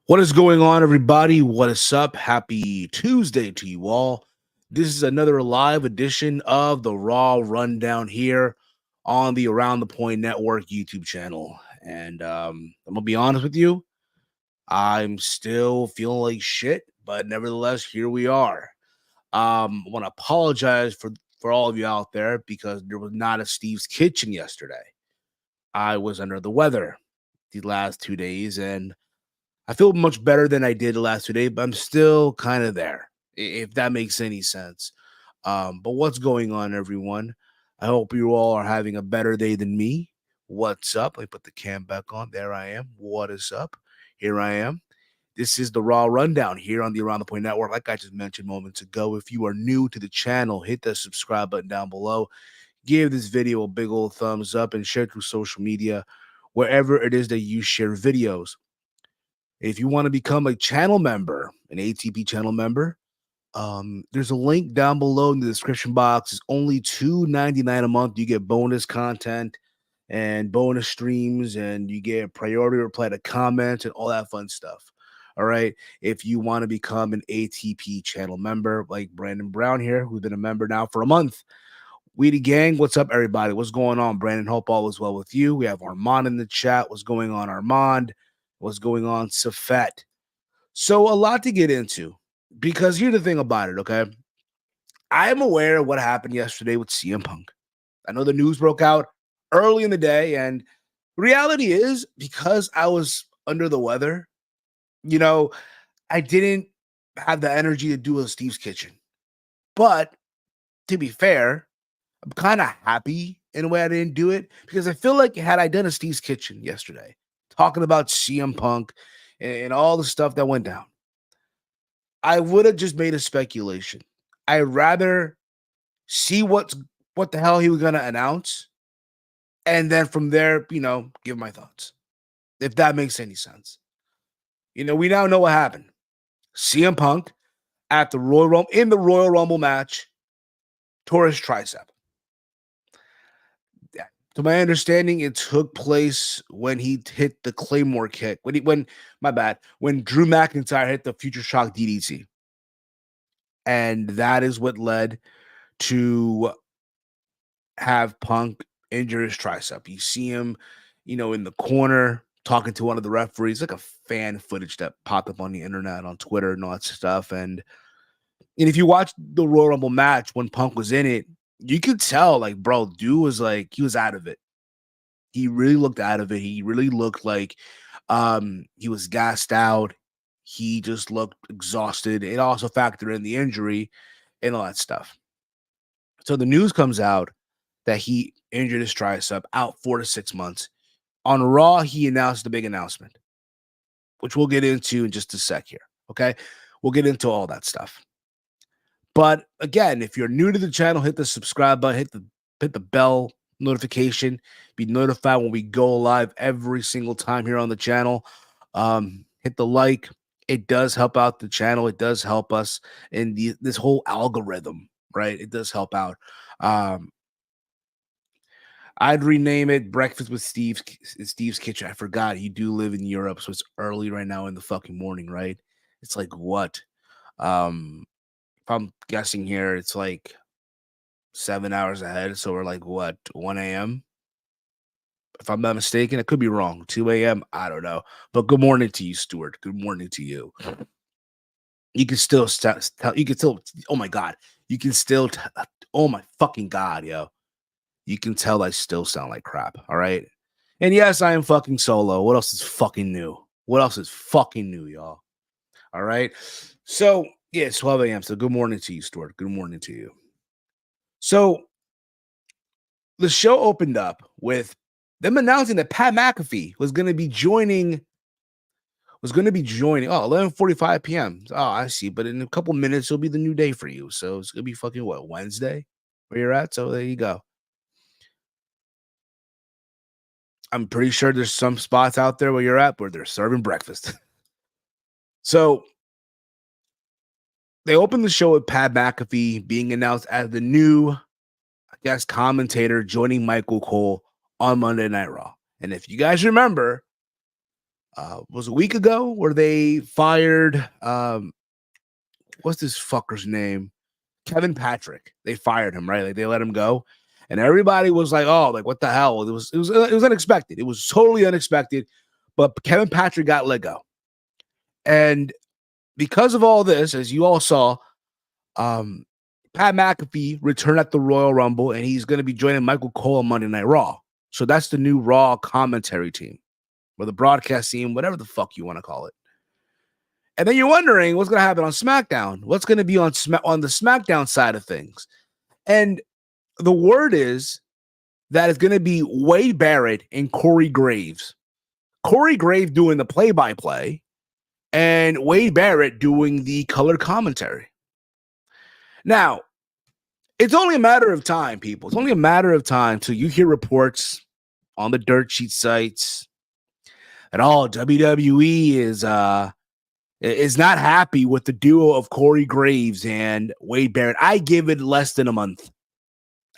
What is going on, everybody? What is up? Happy Tuesday to you all. This is another live edition of the Raw Rundown here on the Around the Point Network YouTube channel. And I'm going to be honest with you, I'm still feeling like shit, but nevertheless, here we are. I want to apologize for all of you out there because there was not a Steve's Kitchen yesterday. I was under the weather the last 2 days, and I feel much better than I did the last 2 days, but I'm still kind of there, if that makes any sense. But what's going on, everyone? I hope you all are having a better day than me. What's up? Let me put the cam back on. There I am. What is up? Here I am. This is the Raw Rundown here on the Around the Point Network. Like I just mentioned moments ago, if you are new to the channel, hit the subscribe button down below. Give this video a big old thumbs up and share it through social media, wherever it is that you share videos. If you want to become a channel member, an ATP channel member, there's a link down below in the description box. It's only $2.99 a month. You get bonus content and bonus streams, and you get priority reply to comments and all that fun stuff. All right. If you want to become an ATP channel member, like Brandon Brown here, who's been a member now for a month. Weedy Gang, what's up, everybody? What's going on, Brandon? Hope all is well with you. We have Armand in the chat. What's going on, Armand? What's going on, Safet? So a lot to get into, because here's the thing about it, okay? I am aware of what happened yesterday with CM Punk. I know the news broke out early in the day, and reality is, because I was under the weather, I didn't have the energy to do a Steve's Kitchen. But to be fair, I'm kind of happy in a way I didn't do it, because I feel like had I done a Steve's Kitchen yesterday, talking about CM Punk and all the stuff that went down, I would have just made a speculation. I'd rather see what the hell he was going to announce, and then from there, give my thoughts, if that makes any sense. We now know what happened. CM Punk at the in the Royal Rumble match tore his tricep. To my understanding, it took place when he hit the Claymore kick. When Drew McIntyre hit the Future Shock DDT. And that is what led to have Punk injure his tricep. You see him, in the corner talking to one of the referees, like a fan footage that popped up on the internet, on Twitter and all that stuff. And if you watch the Royal Rumble match when Punk was in it, you could tell, like, bro, dude was like, he was out of it. He really looked out of it. He really looked like he was gassed out. He just looked exhausted. It also factored in the injury and all that stuff. So the news comes out that he injured his tricep, out 4 to 6 months. On Raw, he announced the big announcement, which we'll get into in just a sec here, okay? We'll get into all that stuff. But again, if you're new to the channel, hit the subscribe button, hit the bell notification, be notified when we go live every single time here on the channel. Hit the like. It does help out the channel. It does help us in this whole algorithm, right? It does help out. I'd rename it Breakfast with Steve's Kitchen. I forgot you do live in Europe, so it's early right now in the fucking morning, right? It's like what? If I'm guessing here, it's like 7 hours ahead. So we're like, what, 1 a.m.? If I'm not mistaken, I could be wrong. 2 a.m. I don't know. But good morning to you, Stuart. Good morning to you. You can still tell. You can still. Oh my God. You can still. Oh my fucking God, yo. You can tell I still sound like crap. All right. And yes, I am fucking solo. What else is fucking new? What else is fucking new, y'all? All right. So yeah, it's 12 a.m. So good morning to you, Stuart. Good morning to you. So the show opened up with them announcing that Pat McAfee was going to be joining. Oh, 11:45 p.m. Oh, I see. But in a couple minutes, it'll be the new day for you. So it's going to be fucking what, Wednesday where you're at? So there you go. I'm pretty sure there's some spots out there where you're at where they're serving breakfast. So they opened the show with Pat McAfee being announced as the new, I guess, commentator joining Michael Cole on Monday Night Raw. And if you guys remember, was a week ago where they fired what's this fucker's name? Kevin Patrick. They fired him, right? Like they let him go. And everybody was like, "Oh, like what the hell?" It was unexpected. It was totally unexpected. But Kevin Patrick got let go. And because of all this, as you all saw, Pat McAfee returned at the Royal Rumble, and he's going to be joining Michael Cole on Monday Night Raw. So that's the new Raw commentary team, or the broadcast team, whatever the fuck you want to call it. And then you're wondering what's going to happen on SmackDown. What's going to be on the SmackDown side of things? And the word is that it's going to be Wade Barrett and Corey Graves. Corey Graves doing the play-by-play, and Wade Barrett doing the color commentary. Now, it's only a matter of time, people. It's only a matter of time till you hear reports on the dirt sheet sites that WWE is not happy with the duo of Corey Graves and Wade Barrett. I give it less than a month.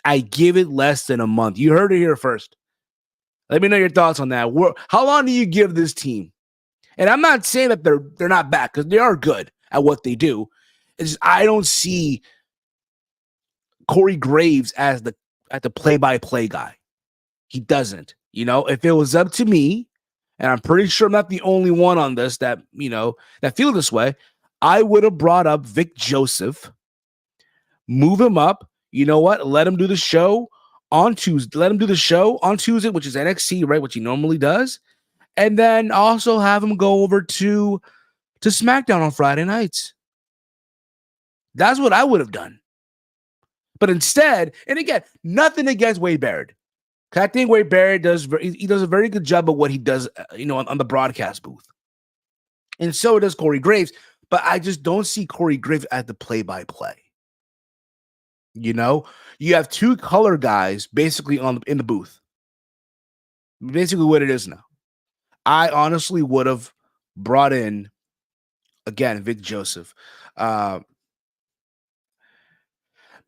You heard it here first. Let me know your thoughts on that. How long do you give this team? And I'm not saying that they're not bad, because they are good at what they do. It's just, I don't see Corey Graves as the play-by-play guy. He doesn't. If it was up to me, and I'm pretty sure I'm not the only one on this that feel this way, I would have brought up Vic Joseph, move him up. You know what? Let him do the show on Tuesday. Which is NXT, right? Which he normally does. And then also have him go over to SmackDown on Friday nights. That's what I would have done. But instead, and again, nothing against Wade Barrett. I think Wade Barrett does a very good job of what he does, on the broadcast booth. And so does Corey Graves. But I just don't see Corey Graves at the play-by-play. You have two color guys basically in the booth. Basically what it is now. I honestly would have brought in, again, Vic Joseph.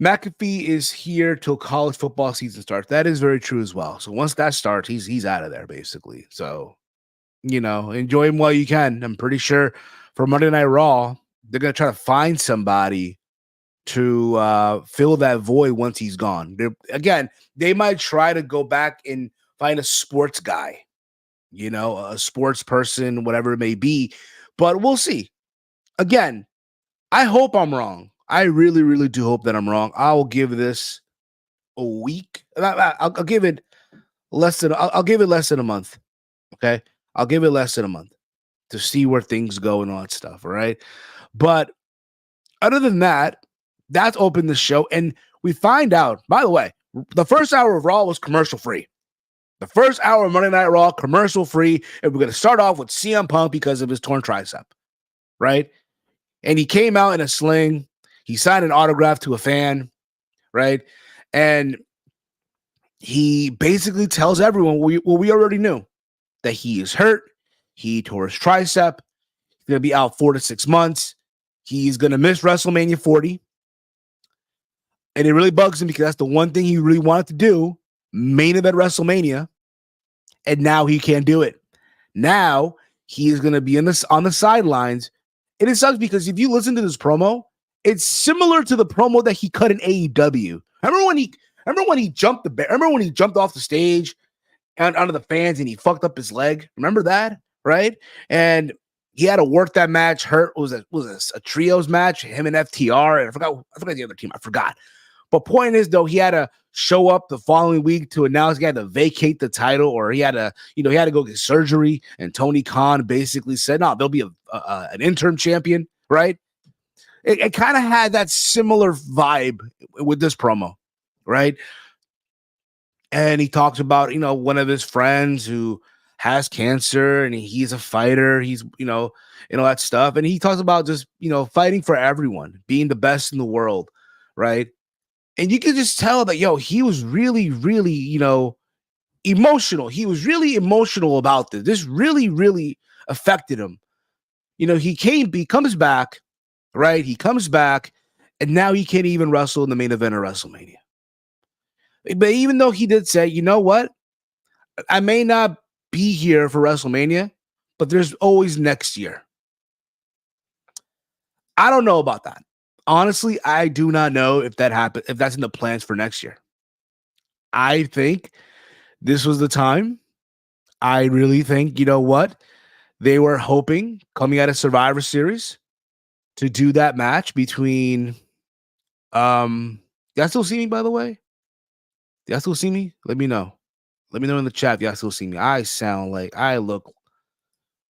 McAfee is here till college football season starts. That is very true as well. So once that starts, he's out of there, basically. So, enjoy him while you can. I'm pretty sure for Monday Night Raw, they're going to try to find somebody to fill that void once he's gone. They might try to go back and find a sports guy, a sports person, whatever it may be. But we'll see. Again, I hope I'm wrong. I really, really do hope that I'm wrong. I'll give this a week. I'll give it less than a month. Okay. I'll give it less than a month to see where things go and all that stuff. All right. But other than that, that's opened the show. And we find out, by the way, the first hour of Raw was commercial free. The first hour of Monday Night Raw, commercial free. And we're going to start off with CM Punk because of his torn tricep. Right. And he came out in a sling. He signed an autograph to a fan, right? And he basically tells everyone we already knew, that he is hurt. He tore his tricep. He's going to be out 4 to 6 months. He's going to miss WrestleMania 40. And it really bugs him because that's the one thing he really wanted to do, main event WrestleMania. And now he can't do it. Now he is going to be on the sidelines. And it sucks because if you listen to this promo, it's similar to the promo that he cut in AEW. Remember when he jumped off the stage and onto the fans and he fucked up his leg? Remember that, right? And he had to work that match. Hurt was a trios match, him and FTR, and I forgot the other team. I forgot. But point is, though, he had to show up the following week to announce he had to vacate the title, or he had to go get surgery. And Tony Khan basically said, "No, there'll be an interim champion," right? It kind of had that similar vibe with this promo, right? And he talks about, one of his friends who has cancer and he's a fighter. He's, all that stuff. And he talks about just, fighting for everyone, being the best in the world, right? And you can just tell that, he was really, really, emotional. He was really emotional about this. This really, really affected him. He comes back. Right? He comes back, and now he can't even wrestle in the main event of WrestleMania. But even though he did say, you know what? I may not be here for WrestleMania, but there's always next year. I don't know about that. Honestly, I do not know if that happened, if that's in the plans for next year. I think this was the time. I really think, you know what? They were hoping coming out of Survivor Series to do that match between y'all still see me, by the way? Y'all still see me? Let me know. Let me know in the chat if y'all still see me. I sound like I look.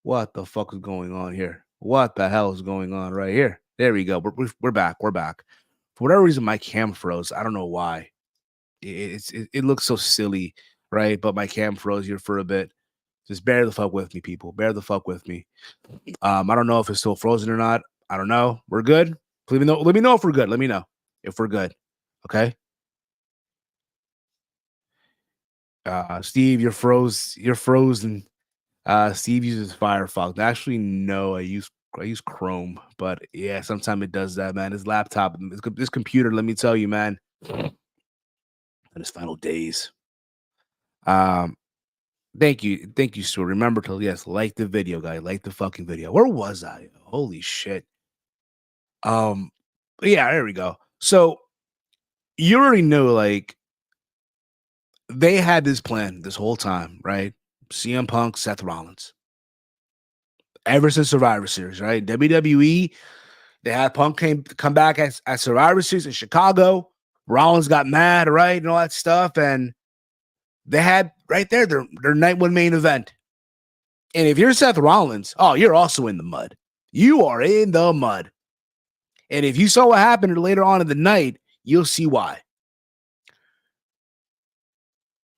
What the fuck is going on here? What the hell is going on right here? There we go. We're back. We're back. For whatever reason, my cam froze. I don't know why. It looks so silly, right? But my cam froze here for a bit. Just bear the fuck with me, people. Bear the fuck with me. I don't know if it's still frozen or not. I don't know. We're good. Let me know. Let me know if we're good. Let me know if we're good. Okay. Steve, you're froze. You're frozen. Steve uses Firefox. Actually, no, I use Chrome, but yeah, sometimes it does that, man. His laptop, this computer, let me tell you, man, in his final days. Thank you, Stuart. Remember to like the video, guy, like the fucking video. Where was I? Holy shit. Yeah, there we go. So you already know, like, they had this plan this whole time, right? CM Punk, Seth Rollins. Ever since Survivor Series, right? WWE, they had Punk come back at Survivor Series in Chicago. Rollins got mad, right? And all that stuff. And they had right there their night one main event. And if you're Seth Rollins, oh, you're also in the mud. You are in the mud. And if you saw what happened later on in the night, you'll see why.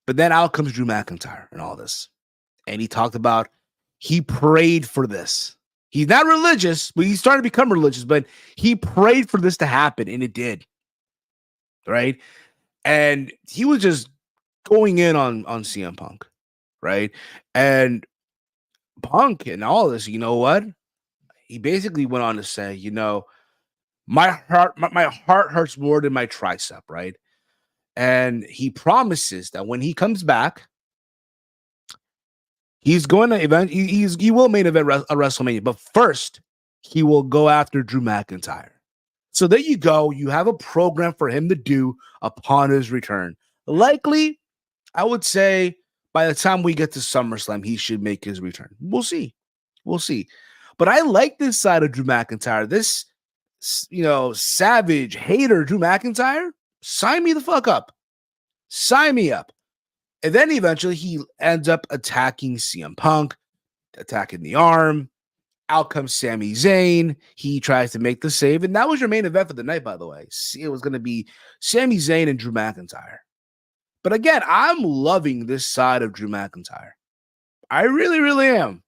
But then out comes Drew McIntyre and all this. And he talked about he prayed for this. He's not religious, but he's starting to become religious, but he prayed for this to happen, and it did. Right? And he was just going in on CM Punk, right? And Punk and all this, you know what? He basically went on to say, you know, my heart hurts more than my tricep, right? And he promises that when he comes back, he's going to he will main event a WrestleMania, but first he will go after Drew McIntyre. So there you go. You have a program for him to do upon his return. Likely, I would say by the time we get to SummerSlam, he should make his return. We'll see. We'll see. But I like this side of Drew McIntyre. This, you know, savage hater Drew McIntyre. Sign me the fuck up. Sign me up. And then eventually he ends up attacking CM Punk, attacking the arm. Out comes Sami Zayn. He tries to make the save. And that was your main event for the night, by the way. It was going to be Sami Zayn and Drew McIntyre. But again, I'm loving this side of Drew McIntyre. I really, really am.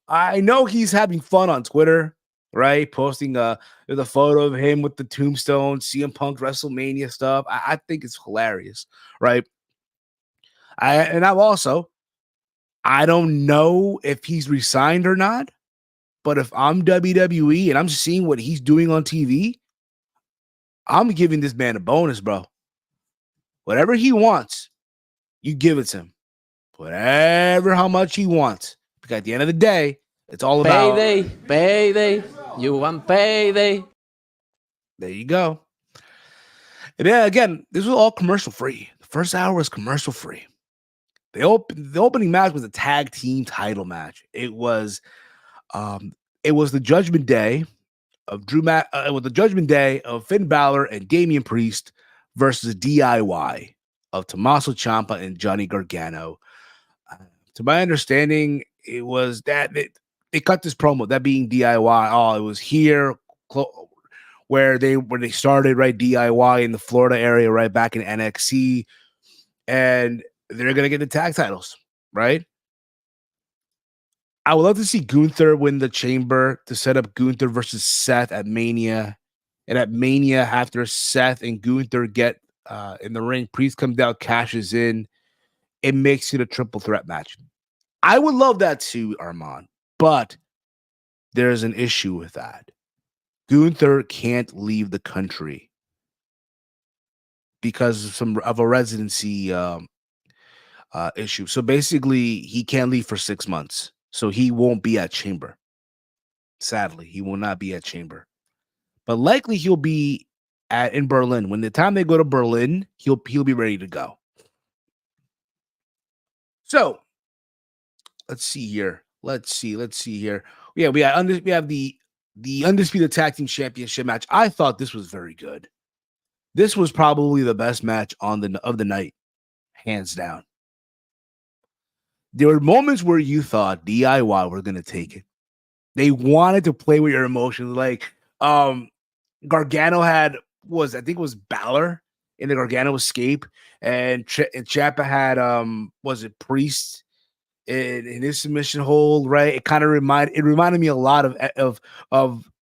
I know he's having fun on Twitter, right? Posting the photo of him with the tombstone, CM Punk WrestleMania stuff. I think it's hilarious, right? I don't know if he's resigned or not, but if I'm WWE and I'm seeing what he's doing on TV, I'm giving this man a bonus, bro. Whatever he wants, you give it to him. Whatever, how much he wants. Because at the end of the day, it's all about payday. You want payday. There you go. And then again, this was all commercial free. The first hour was commercial free. The opening match was a tag team title match. It was the Judgment Day of it was the Judgment Day of Finn Balor and Damian Priest versus DIY of Tommaso Ciampa and Johnny Gargano. To my understanding, it was that they cut this promo, that being DIY. Oh, it was here where they started, right? DIY in the Florida area, right back in NXT, and they're gonna get the tag titles, right? I would love to see Gunther win the Chamber to set up Gunther versus Seth at Mania. And at Mania, after Seth and Gunther get in the ring, Priest comes out, cashes in. It makes it a triple threat match. I would love that too, Armand. But there's an issue with that. Gunther can't leave the country because of a residency issue. So basically, he can't leave for 6 months. So he won't be at Chamber. Sadly, he will not be at Chamber. But likely he'll be in Berlin. When the time they go to Berlin, he'll be ready to go. So let's see here. Let's see here. Yeah, we have the Undisputed Tag Team Championship match. I thought this was very good. This was probably the best match of the night, hands down. There were moments where you thought DIY were going to take it. They wanted to play with your emotions. Like Gargano had I think it was Balor in the Gargano escape, and Ciampa had was it Priest in his submission hold, right? It kind of reminded me a lot of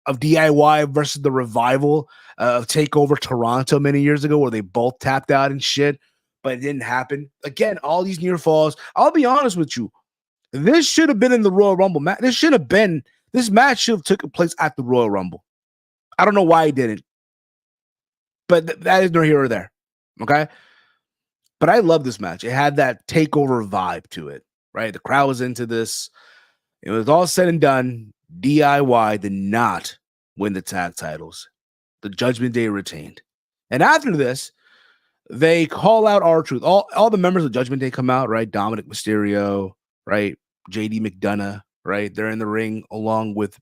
DIY versus the Revival of Takeover Toronto many years ago, where they both tapped out and shit, but it didn't happen. Again, all these near falls. I'll be honest with you. This should have been in the Royal Rumble match. This match should have taken place at the Royal Rumble. I don't know why it didn't, but that is neither here or there. Okay. But I love this match. It had that takeover vibe to it, right? The crowd was into this. It was all said and done. DIY did not win the tag titles. The Judgment Day retained. And after this, they call out R-Truth. All the members of Judgment Day come out, right? Dominic Mysterio, right? JD McDonough, right? They're in the ring along with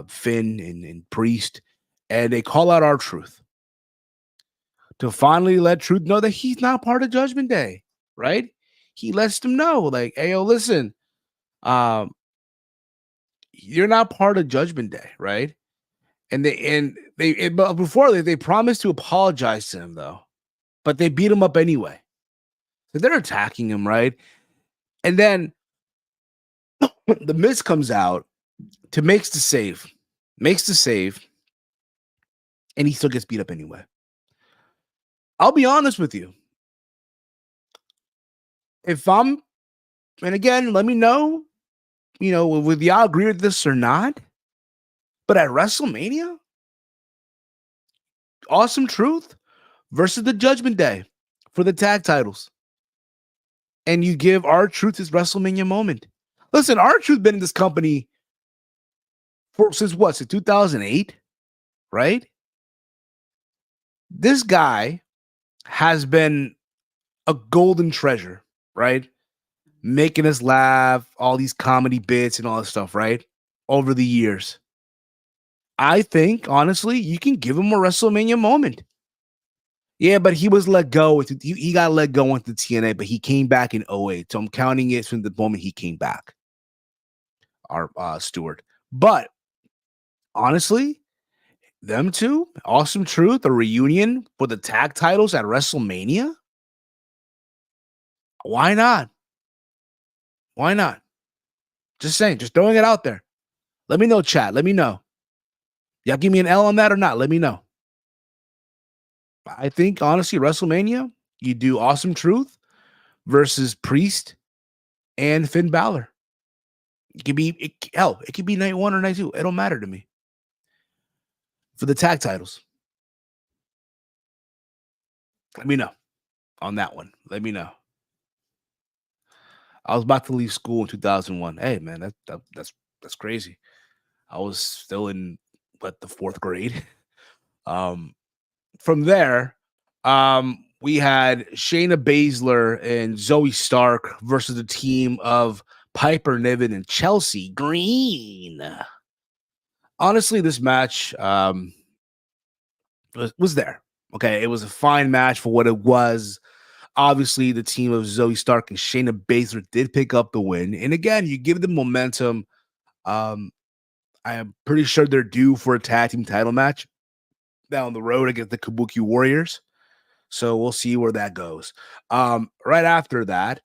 Finn and Priest. And they call out R-Truth to finally let Truth know that he's not part of Judgment Day, right? He lets them know, like, hey, yo, listen, you're not part of Judgment Day, right? But before they promised to apologize to him, though, but they beat him up anyway. So they're attacking him, right? And then the Miz comes out to makes the save, and he still gets beat up anyway. I'll be honest with you. And again, let me know, whether y'all agree with this or not. But at WrestleMania, Awesome Truth versus the Judgment Day for the tag titles. And you give R-Truth his WrestleMania moment. Listen, R-Truth been in this company since 2008, right? This guy has been a golden treasure, right? Making us laugh, all these comedy bits and all this stuff, right? Over the years. I think, honestly, you can give him a WrestleMania moment. Yeah, but he was let go. He got let go into TNA, but he came back in 2008. So I'm counting it from the moment he came back. Our Stewart. But honestly, them two, Awesome Truth, a reunion for the tag titles at WrestleMania. Why not? Why not? Just saying, just throwing it out there. Let me know, chat. Let me know. Y'all give me an L on that or not? Let me know. I think, honestly, WrestleMania, you do Awesome Truth versus Priest and Finn Balor. It could be night 1 or night 2. It don't matter to me. For the tag titles. Let me know on that one. Let me know. I was about to leave school in 2001. Hey, man, that's crazy. I was still in the 4th grade. From there, we had Shayna Baszler and Zoe Stark versus the team of Piper Niven and Chelsea Green. Honestly, this match was there. Okay, it was a fine match for what it was. Obviously, the team of Zoe Stark and Shayna Baszler did pick up the win. And again, you give them momentum. I am pretty sure they're due for a tag team title match down the road against the Kabuki Warriors. So we'll see where that goes. Right after that,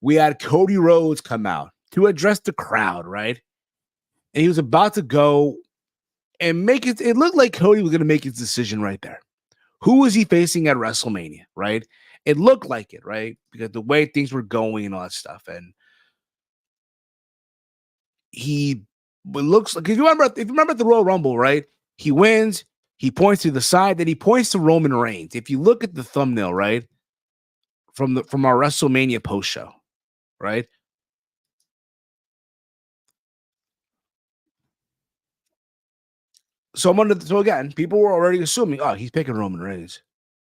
we had Cody Rhodes come out to address the crowd, right? And he was about to go and make it. It looked like Cody was going to make his decision right there. Who was he facing at WrestleMania, right? It looked like it, right? Because the way things were going and all that stuff. And it looks like, if you remember at the Royal Rumble, right? He wins, he points to the side, then he points to Roman Reigns. If you look at the thumbnail, right? From our WrestleMania post show, right? So again, people were already assuming, oh, he's picking Roman Reigns.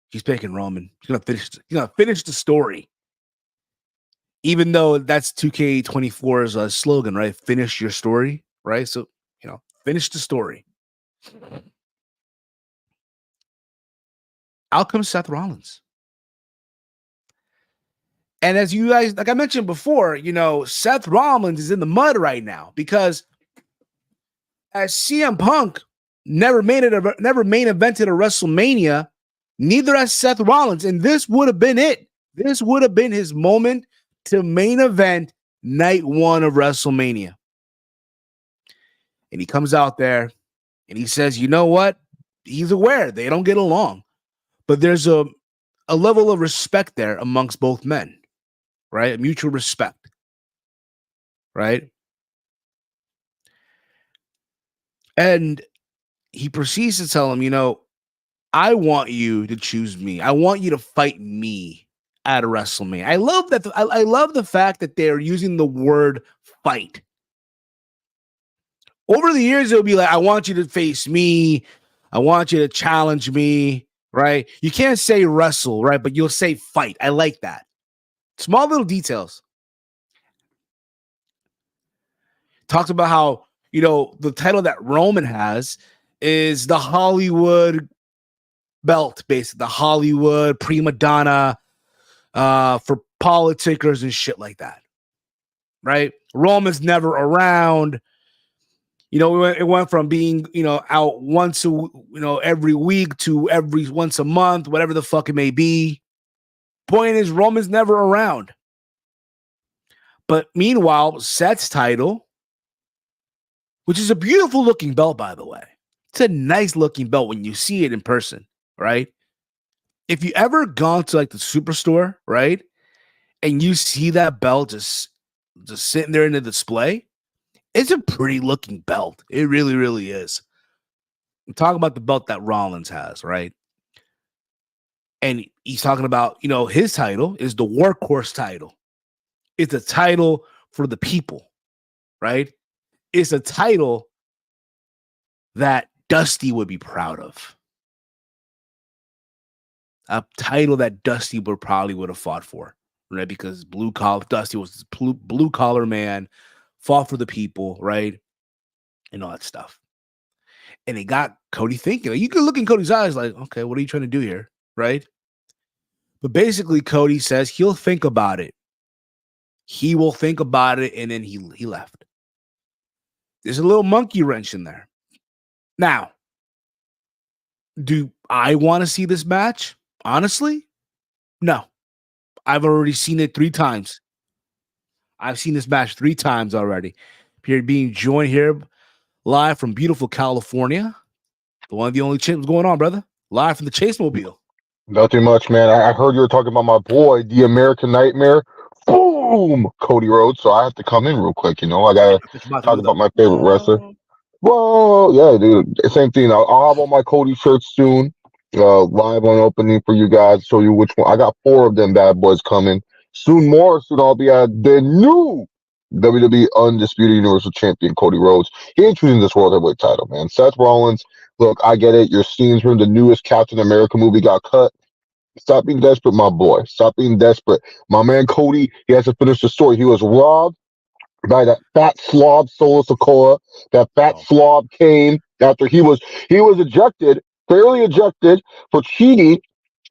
He's picking Roman. He's gonna finish the story. Even though that's 2K24's slogan, right? Finish your story, right? So, finish the story. Out comes Seth Rollins. And as you guys, like I mentioned before, Seth Rollins is in the mud right now because as CM Punk never main evented a WrestleMania, neither has Seth Rollins. And this would have been it. This would have been his moment to main event night one of WrestleMania. And he comes out there and he says, you know what? He's aware they don't get along, but there's a level of respect there amongst both men, right? A mutual respect, right? And he proceeds to tell him, I want you to choose me. I want you to fight me at a WrestleMania. I love that. I love the fact that they're using the word fight. Over the years, it'll be like, I want you to face me. I want you to challenge me, right? You can't say wrestle, right? But you'll say fight. I like that. Small little details. Talks about how, the title that Roman has is the Hollywood belt, basically. The Hollywood prima donna for politicers and shit like that, right? Roman's never around. It went from being, out once every week to every once a month, whatever the fuck it may be. Point is, Roman's never around. But meanwhile, Seth's title, which is a beautiful looking belt, by the way. It's a nice looking belt when you see it in person, right? If you ever gone to like the Superstore, right, and you see that belt just sitting there in the display, it's a pretty looking belt. It really, really is. I'm talking about the belt that Rollins has, right? And he's talking about, his title is the workhorse title. It's a title for the people, right? It's a title that Dusty would be proud of. A title that Dusty would have fought for, right? Because Dusty was this blue collar man, fought for the people, right? And all that stuff. And it got Cody thinking. You could look in Cody's eyes like, okay, what are you trying to do here, right? But basically, Cody says he'll think about it. He will think about it, and then he left. There's a little monkey wrench in there. Now, do I want to see this match? Honestly, no. I've already seen it 3 times. I've seen this match 3 times already. Here being joined here live from beautiful California. The one of the only champs going on, brother. Live from the Chase Mobile. Nothing much, man. I heard you were talking about my boy, the American Nightmare. Boom! Cody Rhodes. So I have to come in real quick, I gotta talk about my favorite wrestler. Well, yeah, dude. Same thing. I'll have on my Cody shirt soon. Live on opening for you guys. Show you which one. I got 4 of them bad boys coming. Soon I'll be at the new WWE Undisputed Universal Champion, Cody Rhodes. He ain't choosing this World Heavyweight title, man. Seth Rollins, look, I get it. Your scenes from the newest Captain America movie got cut. Stop being desperate, my boy. Stop being desperate. My man Cody, he has to finish the story. He was robbed by that fat slob Solo Sikoa. That fat slob came after he was ejected, fairly ejected for cheating,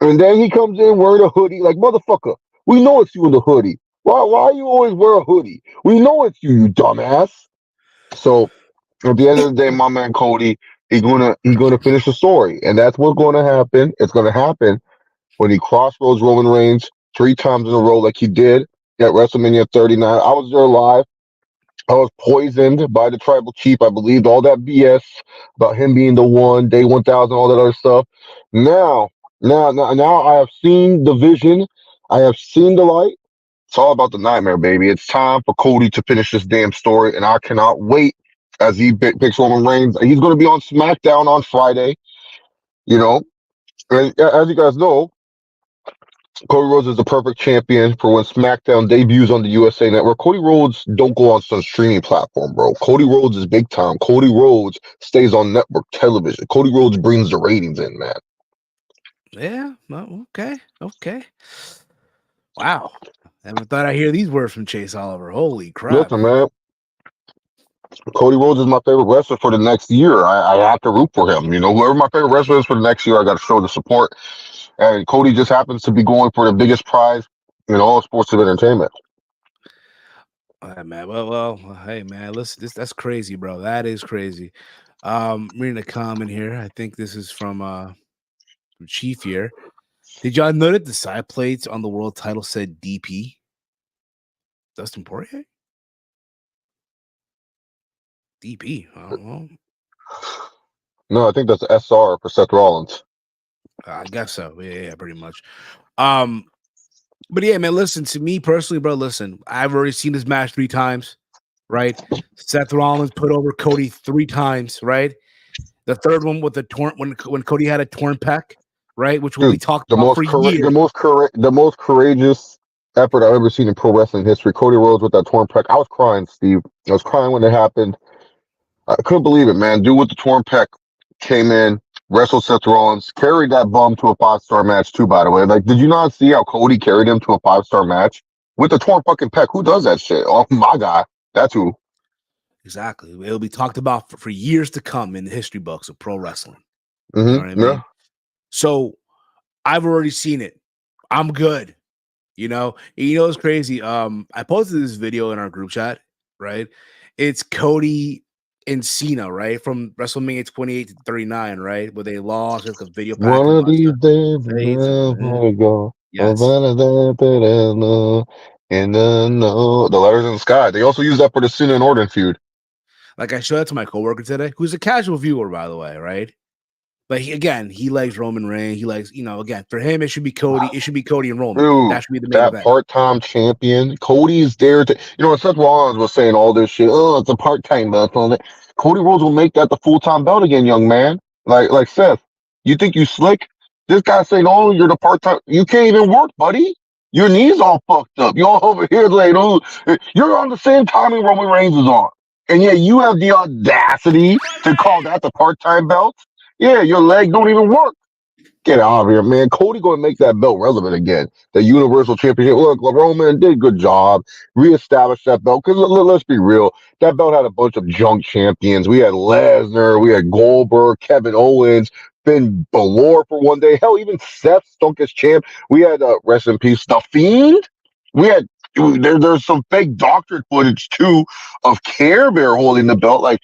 and then he comes in wearing a hoodie. Like, motherfucker, we know it's you in the hoodie. Why you always wear a hoodie? We know it's you dumbass. So at the end of the day, my man Cody, he's gonna finish the story, and that's what's gonna happen. It's gonna happen when he crossroads Roman Reigns 3 times in a row, like he did at WrestleMania 39. I was there live. I was poisoned by the tribal chief. I believed all that BS about him being the one, day 1000, all that other stuff. Now I have seen the vision. I have seen the light. It's all about the nightmare, baby. It's time for Cody to finish this damn story, and I cannot wait as he picks Roman Reigns. He's going to be on SmackDown on Friday, And as you guys know, Cody Rhodes is the perfect champion for when SmackDown debuts on the USA Network. Cody Rhodes don't go on some streaming platform, bro. Cody Rhodes is big time. Cody Rhodes stays on network television. Cody Rhodes brings the ratings in, man. Yeah. Well, okay. Wow. Never thought I'd hear these words from Chase Oliver. Holy crap. Listen, man. Cody Rhodes is my favorite wrestler for the next year. I have to root for him. You know, whoever my favorite wrestler is for the next year, I got to show the support. And Cody just happens to be going for the biggest prize in all sports of entertainment. All right, man. Well, hey, man. Listen, that's crazy, bro. That is crazy. Reading a comment here. I think this is from Chief here. Did y'all notice the side plates on the world title said DP? Dustin Poirier? DP. Well, No, I think that's SR for Seth Rollins. I guess so. Yeah, pretty much. But yeah, man, listen, to me personally, bro, listen, I've already seen this match 3 times, right? Seth Rollins put over Cody 3 times, right? The third one with the torn when Cody had a torn pec, right? Which will be talked about for years. The most courageous effort I've ever seen in pro wrestling history. Cody Rhodes with that torn pec. I was crying, Steve. I was crying when it happened. I couldn't believe it, man. Dude with the torn pec came in, wrestled Seth Rollins, carried that bum to a 5-star match too, by the way. Like, did you not see how Cody carried him to a 5-star match? With the torn fucking pec. Who does that shit? Oh, my guy. That's who. Exactly. It'll be talked about for years to come in the history books of pro wrestling. Mm-hmm. You know what I mean? Yeah. So I've already seen it. I'm good. You know it's crazy. I posted this video in our group chat, right? It's Cody and Cena, right? From WrestleMania 28 to 39, right? Where they lost like a video pack. One of these days, we go. Yes. And the letters in the sky. They also use that for the Cena and Orton feud. Like I showed that to my coworker today, who's a casual viewer, by the way, right? But he likes Roman Reigns. He likes, again, for him, it should be Cody. It should be Cody and Roman. Dude, that should be the main event. Part-time champion. Cody's there to, when Seth Rollins was saying all this shit, it's a part-time belt. Cody Rhodes will make that the full-time belt again, young man. Like Seth, you think you slick? This guy saying, oh, you're the part-time. You can't even work, buddy. Your knees all fucked up. You're all over here like, oh, you're on the same timing Roman Reigns is on. And yeah, you have the audacity to call that the part-time belt? Yeah, your leg don't even work. Get out of here, man. Cody going to make that belt relevant again. The Universal Championship. Look, Roman did a good job. Reestablish that belt. Because let's be real. That belt had a bunch of junk champions. We had Lesnar. We had Goldberg, Kevin Owens, Finn Balor for one day. Hell, even Seth stunk as champ. We had, rest in peace, The Fiend. We had, there's some fake doctored footage, too, of Care Bear holding the belt. Like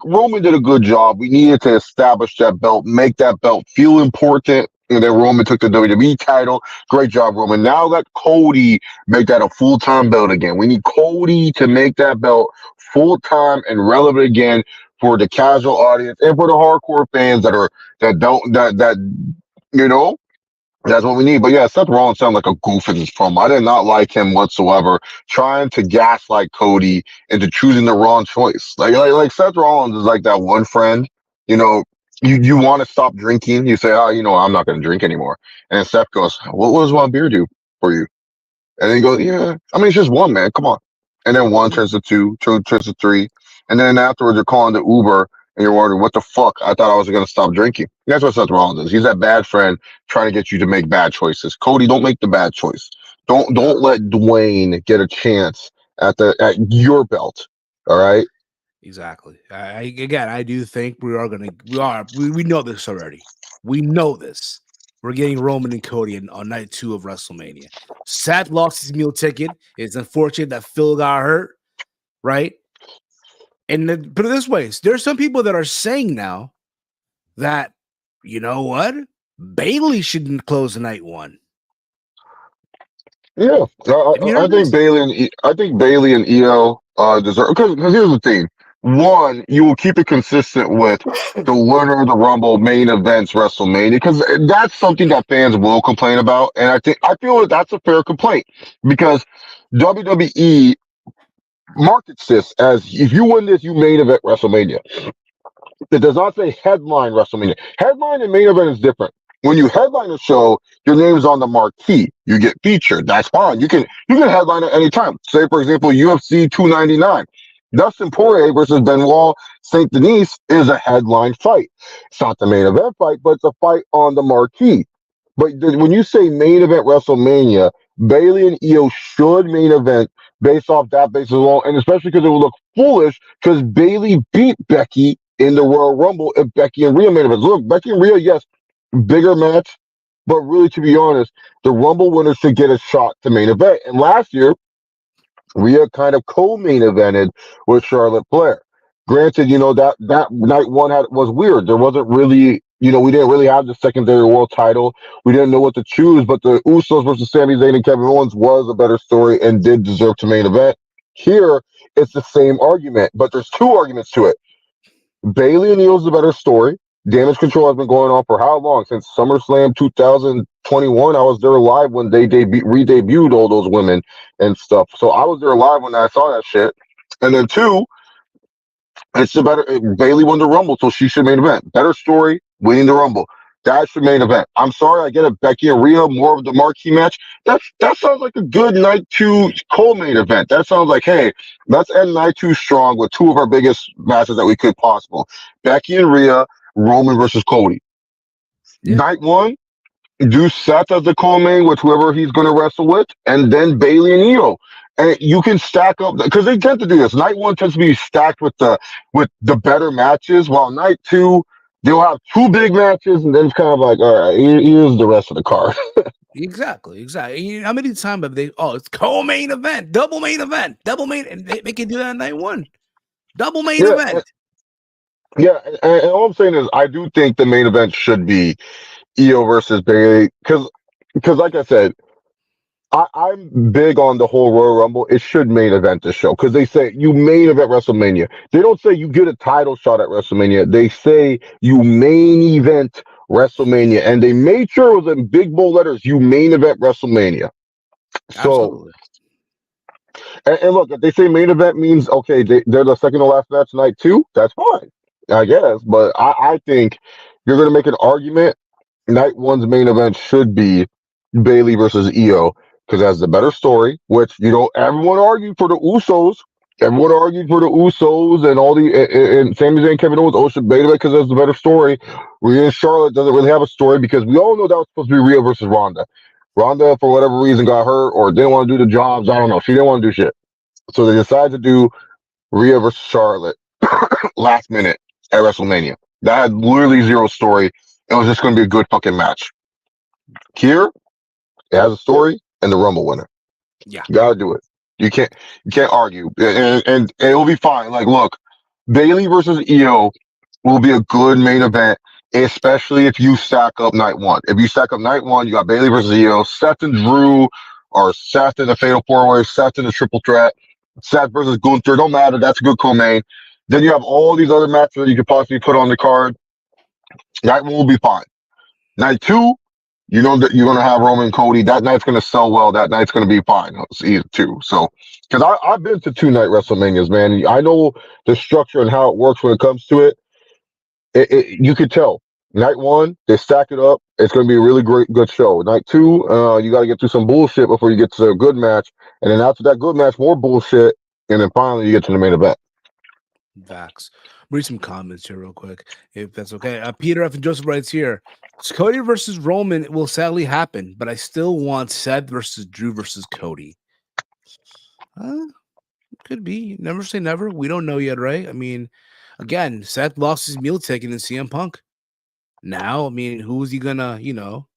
Roman did a good job. We needed to establish that belt, make that belt feel important. And then Roman took the WWE title. Great job, Roman. Now let Cody make that a full-time belt again. We need Cody to make that belt full-time and relevant again for the casual audience and for the hardcore fans that's what we need. But yeah, Seth Rollins sounded like a goof in his promo. I did not like him whatsoever, trying to gaslight Cody into choosing the wrong choice. Like Seth Rollins is like that one friend, you want to stop drinking. You say, I'm not going to drink anymore. And then Seth goes, what does one beer do for you? And then he goes, yeah, I mean, it's just one, man. Come on. And then one turns to two turns to three. And then afterwards, you're calling the Uber and you're wondering, what the fuck? I thought I was going to stop drinking. That's what Seth Rollins is. He's that bad friend trying to get you to make bad choices. Cody, don't make the bad choice. Don't let Dwayne get a chance at your belt. All right. Exactly. I do think we know this already. We know this. We're getting Roman and Cody on night 2 of WrestleMania. Seth lost his meal ticket. It's unfortunate that Phil got hurt, right? And put it this way, there's some people that are saying now that, you know what? Bayley shouldn't close the night 1. Yeah, I think Bayley and Io deserve, because here's the thing. One, you will keep it consistent with the winner of the Rumble main events WrestleMania, because that's something that fans will complain about, and I feel that that's a fair complaint because WWE markets this as if you win this, you main event WrestleMania. It does not say headline WrestleMania. Headline and main event is different. When you headline a show, your name's on the marquee. You get featured. That's fine. You can headline at any time. Say, for example, UFC 299. Dustin Poirier versus Benoit Saint Denis is a headline fight. It's not the main event fight, but it's a fight on the marquee. But when you say main event WrestleMania, Bailey and Io should main event based off that basis alone, and especially because it would look foolish because Bailey beat Becky in the Royal Rumble if Becky and Rhea main event. Look, Becky and Rhea, yes, bigger match, but really, to be honest, the Rumble winner should get a shot to main event. And last year, Rhea kind of co-main evented with Charlotte Flair. Granted, that night one was weird. There wasn't really, we didn't really have the secondary world title. We didn't know what to choose, but the Usos versus Sami Zayn and Kevin Owens was a better story and did deserve to main event. Here, it's the same argument, but there's two arguments to it. Bailey and Io's the better story. Damage Control has been going on for how long? Since SummerSlam 2021. I was there live when they re-debuted all those women and stuff. So I was there live when I saw that shit. And then two, it's the better. Bailey won the Rumble, so she should main event. Better story, winning the Rumble. That should main event. I'm sorry, I get it. Becky and Rhea, more of the marquee match. That sounds like a good night two co-main event. That sounds like, hey, let's end night two strong with two of our biggest matches that we could possible. Becky and Rhea, Roman versus Cody. Yeah. Night one, do Seth as the co-main with whoever he's going to wrestle with, and then Bailey and Io. And you can stack up because they tend to do this. Night one tends to be stacked with the better matches, while night two they'll have two big matches, and then it's kind of like, all right, here's the rest of the card. Exactly. How many times have they? Oh, it's co-main event, double main, and they can do that on night one, double main event. And all I'm saying is, I do think the main event should be Io versus Bailey, because like I said, I'm big on the whole Royal Rumble. It should main event the show because they say you main event WrestleMania. They don't say you get a title shot at WrestleMania. They say you main event WrestleMania, and they made sure it was in big bold letters. You main event WrestleMania. So, and look, if they say main event means okay, they're the second to last match night two. That's fine, I guess. But I think you're going to make an argument. Night one's main event should be Bailey versus Io. Because that's the better story, which, everyone argued for the Usos. Everyone argued for the Usos and all and Sami Zayn and Kevin Owens. Oh, should Bailey because that's the better story. Rhea and Charlotte doesn't really have a story because we all know that was supposed to be Rhea versus Ronda. Ronda, for whatever reason, got hurt or didn't want to do the jobs. I don't know. She didn't want to do shit. So they decided to do Rhea versus Charlotte last minute at WrestleMania. That had literally zero story. It was just going to be a good fucking match. Here, it has a story. And the Rumble winner. Yeah. You gotta do it. You can't argue. And it will be fine. Like, look, Bailey versus Io will be a good main event, especially if you stack up night one. If you stack up night one, you got Bailey versus Io, Seth and Drew, or Seth in the Fatal 4-Way, Seth in the Triple Threat, Seth versus Gunther. Don't matter. That's a good co-main. Then you have all these other matches that you could possibly put on the card. Night one will be fine. Night two, you know that you're going to have Roman and Cody. That night's going to sell well. That night's going to be fine. It's either two. So, because I've been to 2-night WrestleManias, man. I know the structure and how it works when it comes to it. You could tell. Night one, they stack it up. It's going to be a really good show. Night two, you got to get through some bullshit before you get to a good match. And then after that good match, more bullshit. And then finally, you get to the main event. Facts. Read some comments here real quick, if that's okay. Peter F. and Joseph writes here, Cody versus Roman will sadly happen, but I still want Seth versus Drew versus Cody. Could be. Never say never. We don't know yet, right? I mean, again, Seth lost his meal ticket in CM Punk. Now, I mean, who's he gonna, well,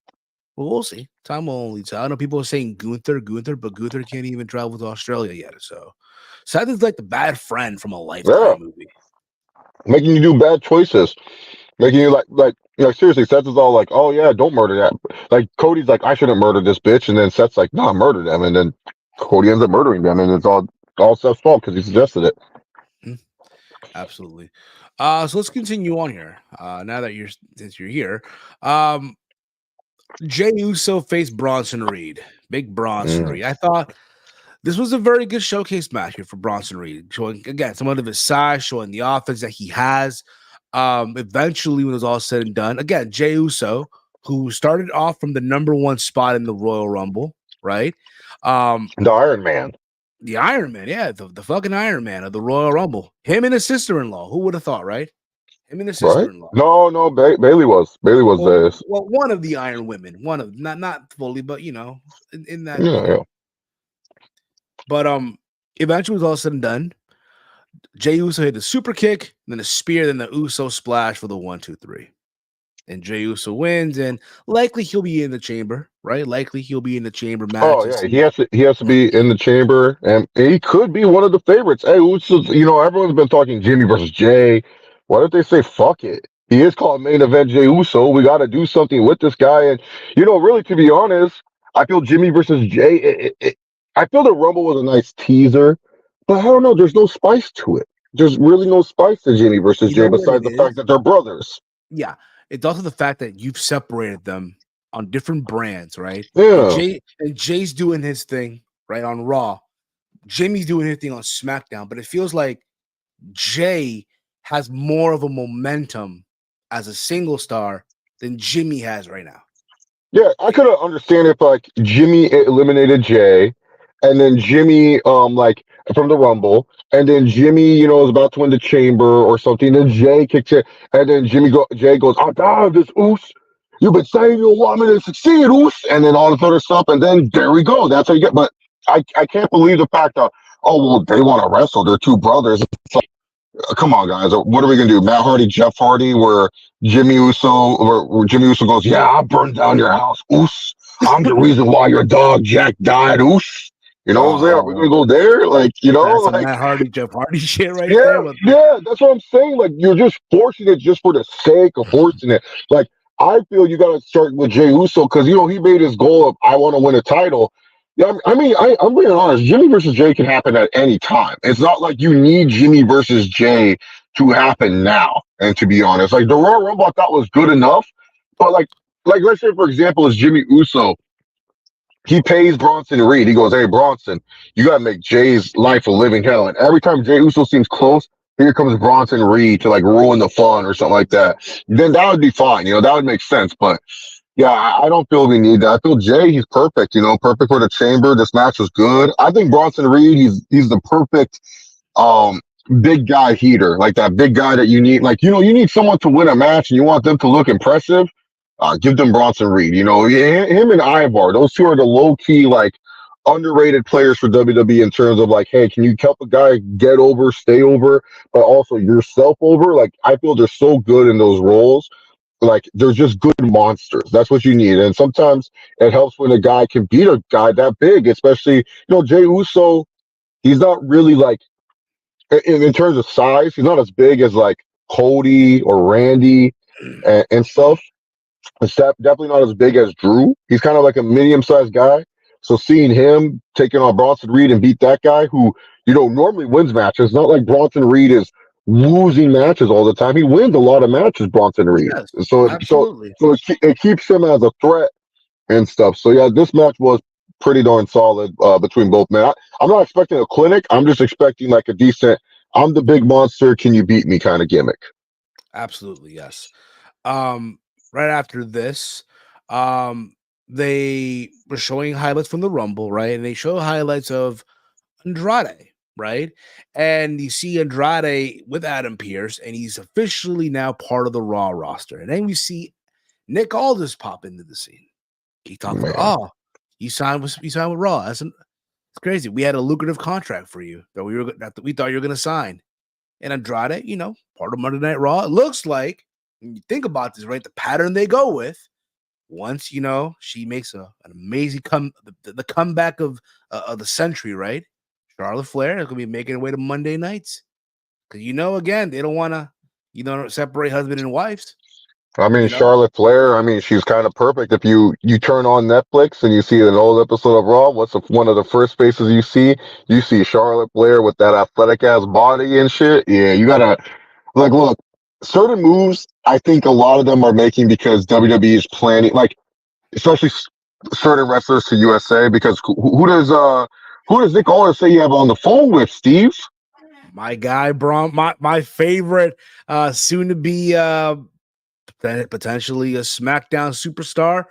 we'll see. Time will only tell. I know people are saying Gunther, but Gunther can't even travel to Australia yet. So Seth is like the bad friend from a Lifetime movie. Making you do bad choices. Making you like seriously, Seth is all like, oh yeah, don't murder that. Like Cody's like, I shouldn't murder this bitch, and then Seth's like, no, murder them, and then Cody ends up murdering them, and it's all Seth's fault because he suggested it. Absolutely. So let's continue on here. Now that since you're here, Jey Uso faced Bronson Reed. Big Bronson Reed. I thought this was a very good showcase match here for Bronson Reed, showing again some of his size, showing the offense that he has. Eventually, when it was all said and done, again, Jey Uso who started off from the number one spot in the Royal Rumble, right? The Iron Man. The Iron Man, yeah, the fucking Iron Man of the Royal Rumble. Him and his sister-in-law. Who would have thought, right? Him and his Right? sister-in-law. No, Bailey was this. Well, one of the Iron Women. One of not fully, but you know, in that. Yeah. But eventually it was all said and done. Jey Uso hit the super kick, then a spear, then the Uso splash for the 1-2-3. And Jey Uso wins, and likely he'll be in the chamber, right? Likely he'll be in the chamber match. Oh yeah, he has to be in the chamber, and he could be one of the favorites. Hey, Usos, everyone's been talking Jimmy versus Jay. Why don't they say fuck it? He is called main event Jey Uso. We got to do something with this guy, and really, to be honest, I feel Jimmy versus Jay. I feel the Rumble was a nice teaser, but I don't know. There's no spice to it. There's really no spice to Jimmy versus Jay besides the fact that they're brothers. Yeah. It's also the fact that you've separated them on different brands, right? Yeah. And Jay's doing his thing, right, on Raw. Jimmy's doing his thing on SmackDown, but it feels like Jay has more of a momentum as a single star than Jimmy has right now. Yeah, I could understand if like Jimmy eliminated Jay, and then Jimmy from the Rumble, and then Jimmy is about to win the chamber or something. Then Jay kicks it, and then Jay goes, "Oh God, this Oos, you've been saying you want me to succeed, Oos," and then all this other stuff, and then there we go. That's how you get. But I can't believe the fact that they want to wrestle. They're two brothers. It's like, come on, guys. What are we gonna do? Matt Hardy, Jeff Hardy, where Jimmy Uso goes, "Yeah, I'll burn down your house, Oos. I'm the reason why your dog Jack died, Oos." What I'm saying? Are we gonna go there? That's Matt Hardy, Jeff Hardy shit right there. Yeah, that's what I'm saying. Like, you're just forcing it just for the sake of forcing it. Like, I feel you gotta start with Jey Uso because he made his goal of I want to win a title. Yeah, I'm being honest. Jimmy versus Jay can happen at any time. It's not like you need Jimmy versus Jay to happen now. And to be honest, like the Royal Rumble, I thought was good enough, but like let's say for example, is Jimmy Uso. He pays Bronson Reed. He goes, "Hey Bronson, you gotta make Jay's life a living hell." And every time Jey Uso seems close, here comes Bronson Reed to like ruin the fun or something like that. Then that would be fine. That would make sense, but. Yeah, I don't feel we need that. I feel Jay, he's perfect, perfect for the chamber. This match was good. I think Bronson Reed, he's the perfect big guy heater, like that big guy that you need. Like, you need someone to win a match and you want them to look impressive. Give them Bronson Reed. Him and Ivar, those two are the low-key, like, underrated players for WWE in terms of like, hey, can you help a guy get over, stay over, but also yourself over? Like, I feel they're so good in those roles. Like, they're just good monsters. That's what you need. And sometimes it helps when a guy can beat a guy that big, especially, Jey Uso, he's not really like, in terms of size, he's not as big as like Cody or Randy and stuff. It's definitely not as big as Drew. He's kind of like a medium-sized guy. So seeing him taking on Bronson Reed and beat that guy who, normally wins matches. It's not like Bronson Reed is losing matches all the time. He wins a lot of matches, Bronson Reed. Yes, so it keeps him as a threat and stuff. So yeah, this match was pretty darn solid between both men. I'm not expecting a clinic. I'm just expecting like a decent, I'm the big monster, can you beat me kind of gimmick. Absolutely, yes. Right after this, they were showing highlights from the Rumble, right? And they show highlights of Andrade, right? And you see Andrade with Adam Pearce, and he's officially now part of the Raw roster. And then we see Nick Aldis pop into the scene. He talked about, you signed with Raw. It's crazy. We had a lucrative contract for you that we thought you were going to sign. And Andrade, part of Monday Night Raw. It looks like, when you think about this, right, the pattern they go with, once, she makes an amazing the comeback of the century, right? Charlotte Flair is going to be making her way to Monday nights. Because, again, they don't want to, separate husband and wives. I mean, Charlotte Flair, she's kind of perfect. If you turn on Netflix and you see an old episode of Raw, what's one of the first faces you see? You see Charlotte Flair with that athletic-ass body and shit. Yeah, you got to, like, look, certain moves, I think a lot of them are making because WWE is planning, like, especially certain wrestlers to USA, because who does Nick Aldis say you have on the phone with, Steve? My guy, my favorite, soon to be potentially a SmackDown superstar,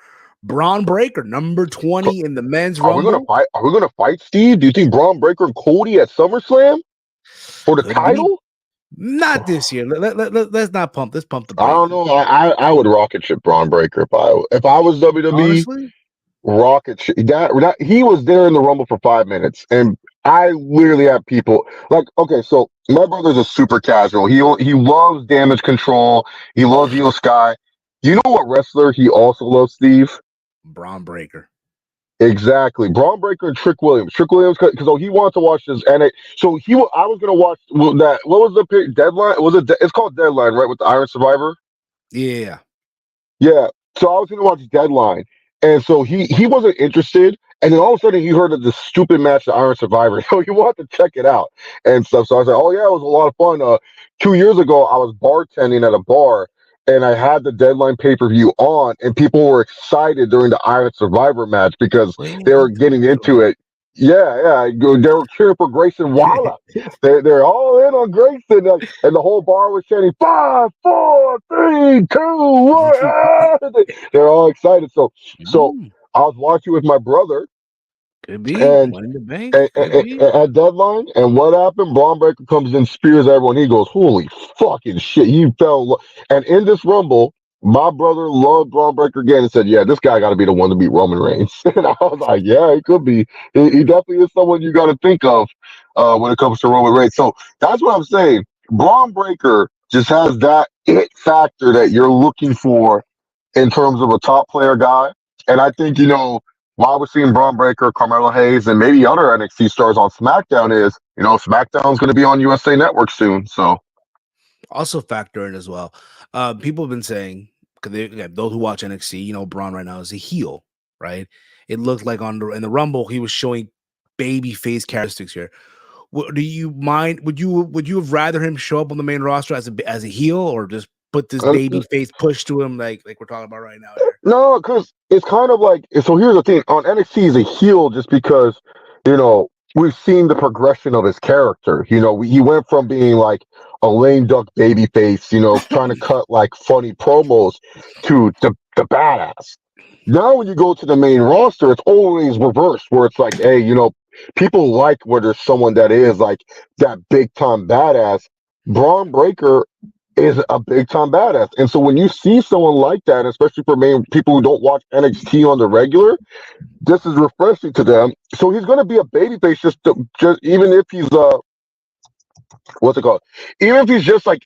Braun Breaker, number 20 in the men's Are we gonna Rumble. fight? Are we gonna fight, Steve? Do you think Braun Breaker and Cody at SummerSlam for the Could be. title? Not this year. Let's not pump. Let's pump the I brakes. don't know. I would rocket ship Braun Breaker if I was WWE. Honestly, Rocket ship. That he was there in the Rumble for 5 minutes, and I literally have people like, okay, so my brother's a super casual. He loves Damage Control. He loves Io Sky. You know what wrestler he also loves, Steve? Braun Breaker. Exactly, Braun Breaker and Trick Williams. Trick Williams, because he wanted to watch this, I was gonna watch that. What was the deadline? Was it? It's called Deadline, right? With the Iron Survivor. Yeah. Yeah. So I was gonna watch Deadline, and so he wasn't interested. And then all of a sudden he heard of this stupid match, the Iron Survivor. So he wanted to check it out and stuff. So I said, "Oh yeah, it was a lot of fun." 2 years ago, I was bartending at a bar, and I had the Deadline pay-per-view on, and people were excited during the Iron Survivor match because Wait they were until getting you into it. Yeah. They were cheering for Grayson Waller. They're all in on Grayson, and the whole bar was chanting 5, 4, 3, 2, 1. Ah! They're all excited. So I was watching with my brother, Could be. and Money in the bank. Could be. at Deadline, and what happened? Braun Breaker comes in, spears everyone. He goes, "Holy fucking shit!" He fell, and in this Rumble, my brother loved Braun Breaker again and said, "Yeah, this guy got to be the one to beat Roman Reigns." And I was like, "Yeah, he could be. He definitely is someone you got to think of when it comes to Roman Reigns." So that's what I'm saying. Braun Breaker just has that it factor that you're looking for in terms of a top player guy, and I think why we're seeing Braun Breaker, Carmelo Hayes, and maybe other NXT stars on SmackDown is, SmackDown's going to be on USA Network soon. So Also factor in as well. People have been saying, because those who watch NXT, Braun right now is a heel, right? It looked like in the Rumble he was showing baby face characteristics here. Do you mind? Would you have rather him show up on the main roster as a heel, or just put this uh, baby face push to him like we're talking about right now here? no, because it's kind of like, so here's the thing on NXT, he's a heel just because we've seen the progression of his character. He went from being like a lame duck baby face, trying to cut like funny promos to the badass. Now when you go to the main roster, it's always reversed, where it's like, hey, people like where there's someone that is like that big time badass. Braun Breaker is a big time badass. And so when you see someone like that, especially for people who don't watch NXT on the regular, this is refreshing to them. So he's going to be a babyface, just even if he's what's it called? Even if he's just like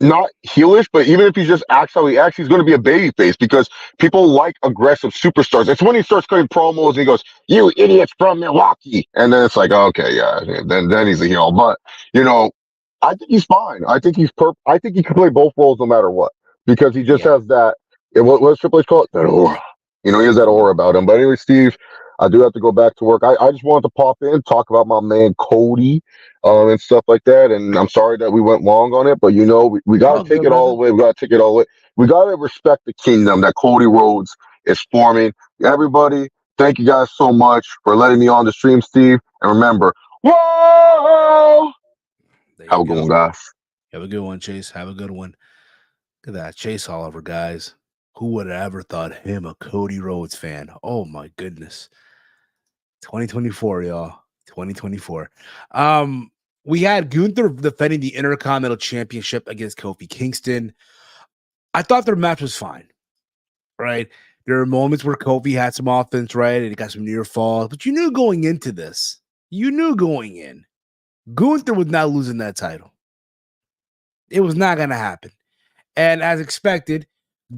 not heelish, but even if he just acts how he acts, he's going to be a babyface because people like aggressive superstars. It's when he starts cutting promos and he goes, "You idiots from Milwaukee," and then it's like, okay, yeah, then he's a heel. But I think he's fine. I think I think he can play both roles no matter what because he just has that. What's Triple H call it? That aura. He has that aura about him. But anyway, Steve, I do have to go back to work. I just wanted to pop in, talk about my man Cody, and stuff like that. And I'm sorry that we went long on it, but we got to take it all away. We got to take it all away. We got to respect the kingdom that Cody Rhodes is forming. Everybody, thank you guys so much for letting me on the stream, Steve. And remember, whoa! Have a good one, guys. Have a good one, Chase. Have a good one. Look at that. Chase Oliver, guys. Who would have ever thought him a Cody Rhodes fan? Oh my goodness. 2024, y'all. 2024. We had Gunther defending the Intercontinental Championship against Kofi Kingston. I thought their match was fine, right? There were moments where Kofi had some offense, right? And he got some near falls, but you knew going into this, Gunther was not losing that title. It was not going to happen. And as expected,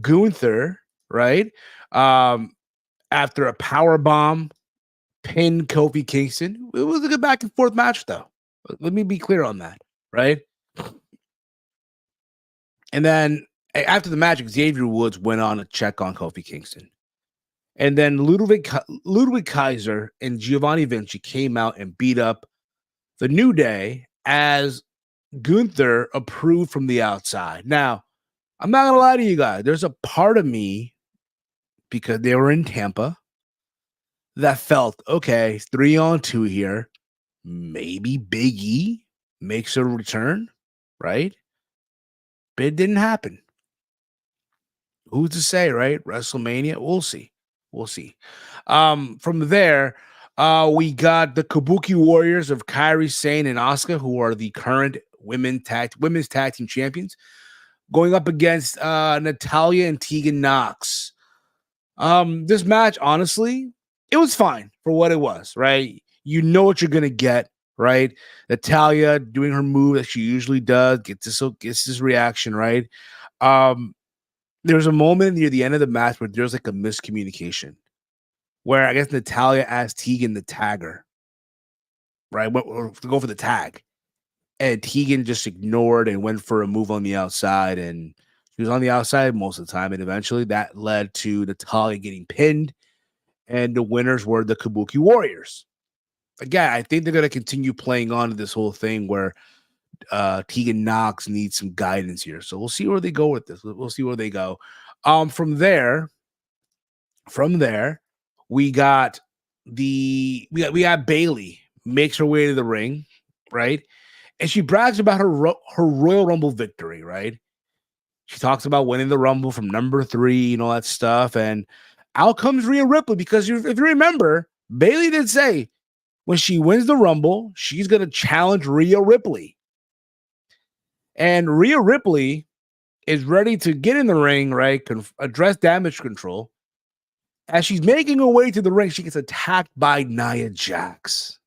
Gunther, right? After a power bomb, pinned Kofi Kingston. It was a good back and forth match, though. Let me be clear on that, right? And then after the match, Xavier Woods went on a check on Kofi Kingston. And then Ludwig Kaiser and Giovanni Vinci came out and beat up the New Day as Gunther approved from the outside. Now, I'm not going to lie to you guys. There's a part of me, because they were in Tampa, that felt, okay, 3-on-2 here. Maybe Big E makes a return, right? But it didn't happen. Who's to say, right? WrestleMania, we'll see. We'll see. From there, we got the Kabuki Warriors of Kairi Sane and Asuka, who are the current women's tag team champions, going up against Natalya and Tegan Nox. This match, honestly, it was fine for what it was, right? You know what you're gonna get, right? Natalya doing her move that she usually does, gets this reaction, right? There was a moment near the end of the match where there's like a miscommunication, where I guess Natalya asked Tegan to tag her, right? To go for the tag. And Tegan just ignored and went for a move on the outside. And she was on the outside most of the time. And eventually that led to Natalya getting pinned. And the winners were the Kabuki Warriors. Again, I think they're going to continue playing on to this whole thing where Tegan Nox needs some guidance here. So we'll see where they go with this. We'll see where they go. From there, we got Bayley makes her way to the ring, right? And she brags about her Royal Rumble victory, right? She talks about winning the Rumble from number 3 and all that stuff. And out comes Rhea Ripley, because if you remember, Bayley did say when she wins the Rumble, she's going to challenge Rhea Ripley. And Rhea Ripley is ready to get in the ring, right? Address damage control. As she's making her way to the ring, she gets attacked by Nia Jax.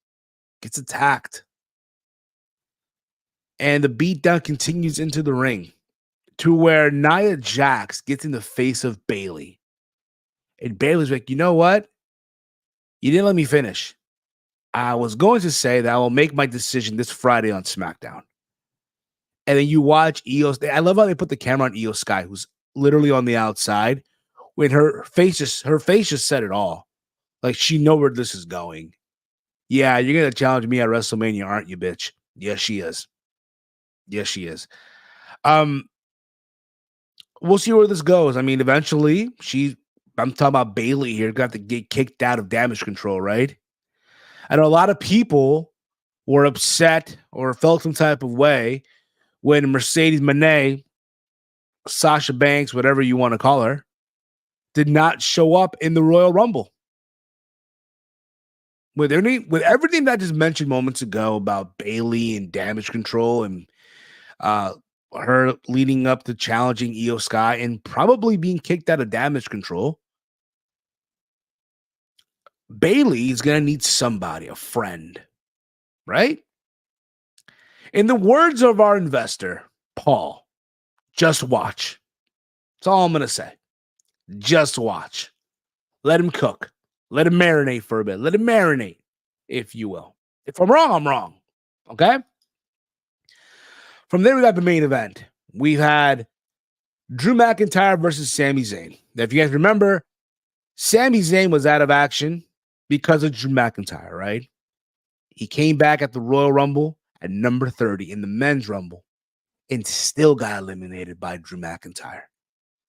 Gets attacked. And the beatdown continues into the ring to where Nia Jax gets in the face of Bayley. And Bayley's like, you know what? You didn't let me finish. I was going to say that I will make my decision this Friday on SmackDown. And then you watch Io. I love how they put the camera on Io Sky, who's literally on the outside, when her face just said it all. Like, she knows where this is going. Yeah, you're going to challenge me at WrestleMania, aren't you, bitch? Yes, she is. Yes, she is. We'll see where this goes. I mean, eventually, I'm talking about Bayley here, got to get kicked out of Damage Control, right? I know a lot of people were upset or felt some type of way when Mercedes Moné, Sasha Banks, whatever you want to call her, did not show up in the Royal Rumble. With everything that I just mentioned moments ago about Bayley and Damage Control and her leading up to challenging Io Sky and probably being kicked out of Damage Control, Bayley is going to need somebody, a friend, right? In the words of our investor, Paul, just watch. That's all I'm going to say. Just watch. Let him cook. Let him marinate for a bit. Let him marinate, if you will. If I'm wrong, I'm wrong. Okay? From there, we got the main event. We've had Drew McIntyre versus Sami Zayn. Now, if you guys remember, Sami Zayn was out of action because of Drew McIntyre, right? He came back at the Royal Rumble at number 30 in the men's Rumble and still got eliminated by Drew McIntyre.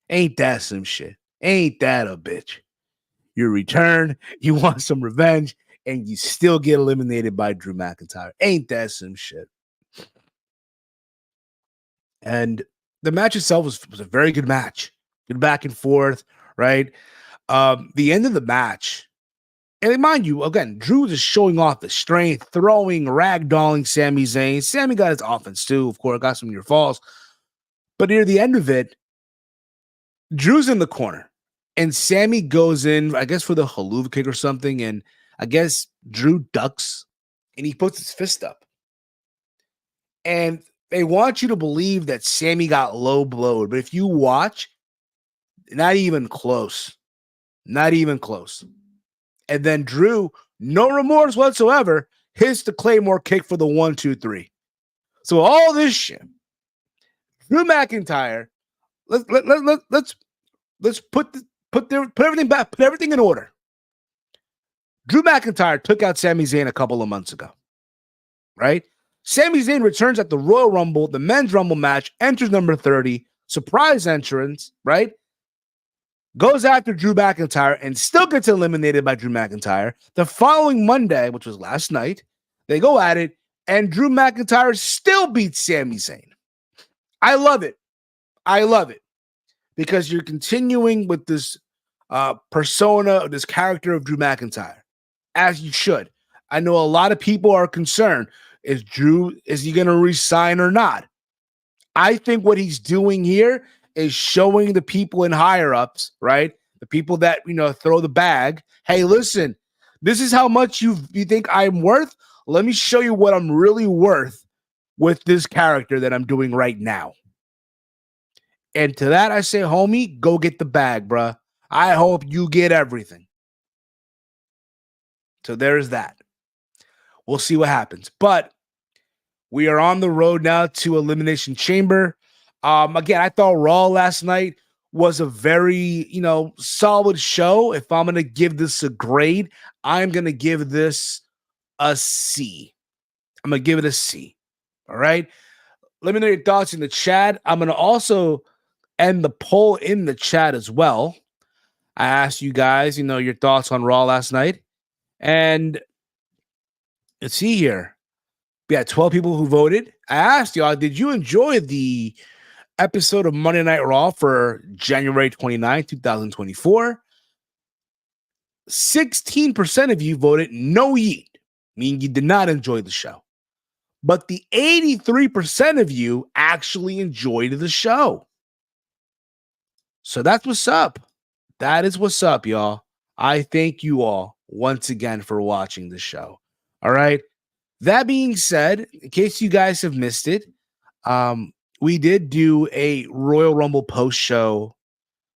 Ain't that some shit? Ain't that a bitch? You return, you want some revenge, and you still get eliminated by Drew McIntyre. Ain't that some shit? And the match itself was a very good match. Good back and forth, right? The end of the match, and mind you, again, Drew is showing off the strength, throwing, ragdolling Sami Zayn. Sami got his offense too, of course, got some near falls. But near the end of it, Drew's in the corner, and Sami goes in, I guess, for the haluva kick or something, and I guess Drew ducks, and he puts his fist up. And they want you to believe that Sami got low blowed, but if you watch, not even close. Not even close. And then Drew, no remorse whatsoever, hits the Claymore kick for the 1, 2, 3. So all this shit, Drew McIntyre, let's put everything back, put everything in order. Drew McIntyre took out Sami Zayn a couple of months ago, right? Sami Zayn returns at the Royal Rumble, the men's Rumble match, enters number 30, surprise entrance, right? Goes after Drew McIntyre and still gets eliminated by Drew McIntyre. The following Monday, which was last night, they go at it, and Drew McIntyre still beats Sami Zayn. I love it. I love it. because you're continuing with this persona, this character of Drew McIntyre, as you should. I know a lot of people are concerned. Is he going to resign or not? I think what he's doing here is showing the people in higher ups, right? The people that, throw the bag. Hey, listen, this is how much you think I'm worth. Let me show you what I'm really worth with this character that I'm doing right now. And to that, I say, homie, go get the bag, bruh. I hope you get everything. So there's that. We'll see what happens. But we are on the road now to Elimination Chamber. Again, I thought Raw last night was a very, solid show. If I'm going to give this a grade, I'm going to give this a C. I'm going to give it a C. All right. Let me know your thoughts in the chat. I'm going to also end the poll in the chat as well. I asked you guys, your thoughts on Raw last night. And let's see here. We had 12 people who voted. I asked y'all, did you enjoy the episode of Monday Night Raw for January 29, 2024? 16% of you voted no yeet, meaning you did not enjoy the show. But the 83% of you actually enjoyed the show. So that's what's up. That is what's up, y'all. I thank you all once again for watching the show. All right. That being said, in case you guys have missed it, we did do a Royal Rumble post show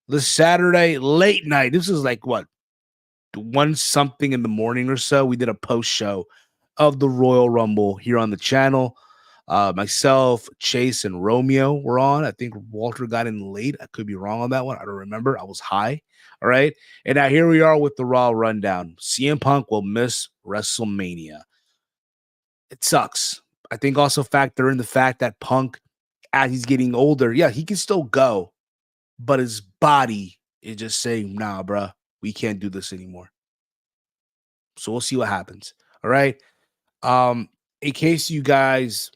this Saturday late night. This was like 1 something in the morning or so. We did a post show of the Royal Rumble here on the channel. Myself, Chase, and Romeo were on. I think Walter got in late. I could be wrong on that one. I don't remember. I was high. All right. And now here we are with the Raw rundown. CM Punk will miss WrestleMania. It sucks. I think also factor in the fact that Punk, as he's getting older, yeah, he can still go, but his body is just saying, nah, bruh, we can't do this anymore. So we'll see what happens. All right. In case you guys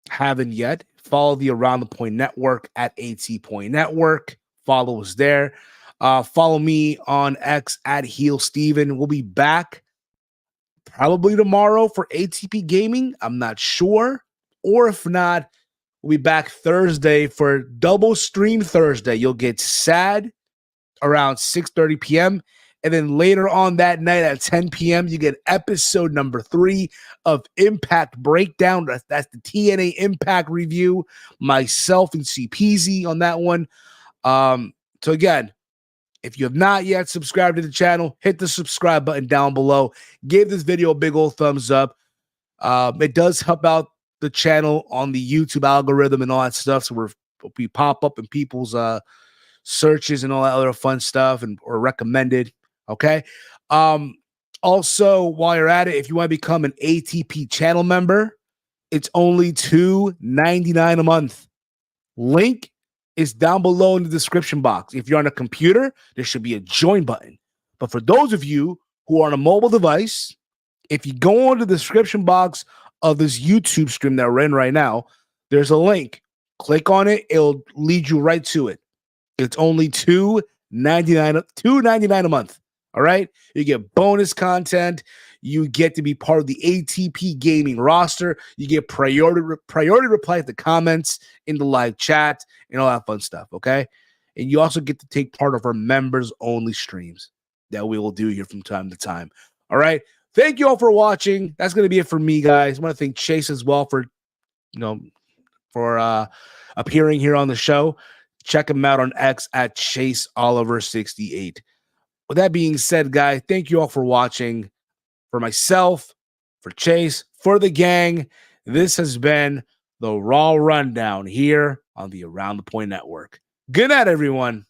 haven't yet, follow the Around the Point Network at AT Point Network. Follow us there. Follow me on X at Heel Steven. We'll be back probably tomorrow for ATP Gaming. I'm not sure. Or if not, we'll be back Thursday for Double Stream Thursday. You'll get SAD around 6:30 p.m. And then later on that night at 10 p.m., you get episode number 3 of Impact Breakdown. That's the TNA Impact review. Myself and CPZ on that one. So again, if you have not yet subscribed to the channel, hit the subscribe button down below. Give this video a big old thumbs up. It does help out the channel on the YouTube algorithm and all that stuff. So we pop up in people's searches and all that other fun stuff or recommended. Okay. Also, while you're at it, if you want to become an ATP channel member, it's only $2.99 a month. Link is down below in the description box. If you're on a computer, there should be a join button. But for those of you who are on a mobile device, if you go on the description box of this YouTube stream that we're in right now, there's a link. Click on it. It'll lead you right to it. It's only $2.99 a month. All right. You get bonus content. You get to be part of the ATP Gaming roster. You get priority reply to the comments in the live chat and all that fun stuff. Okay. And you also get to take part of our members only streams that we will do here from time to time. All right. Thank you all for watching. That's going to be it for me, guys. I want to thank Chase as well for appearing here on the show. Check him out on X at Chase Oliver 68. With that being said, guys, thank you all for watching. For myself, for Chase, for the gang, this has been the Raw Rundown here on the Around the Point Network. Good night, everyone.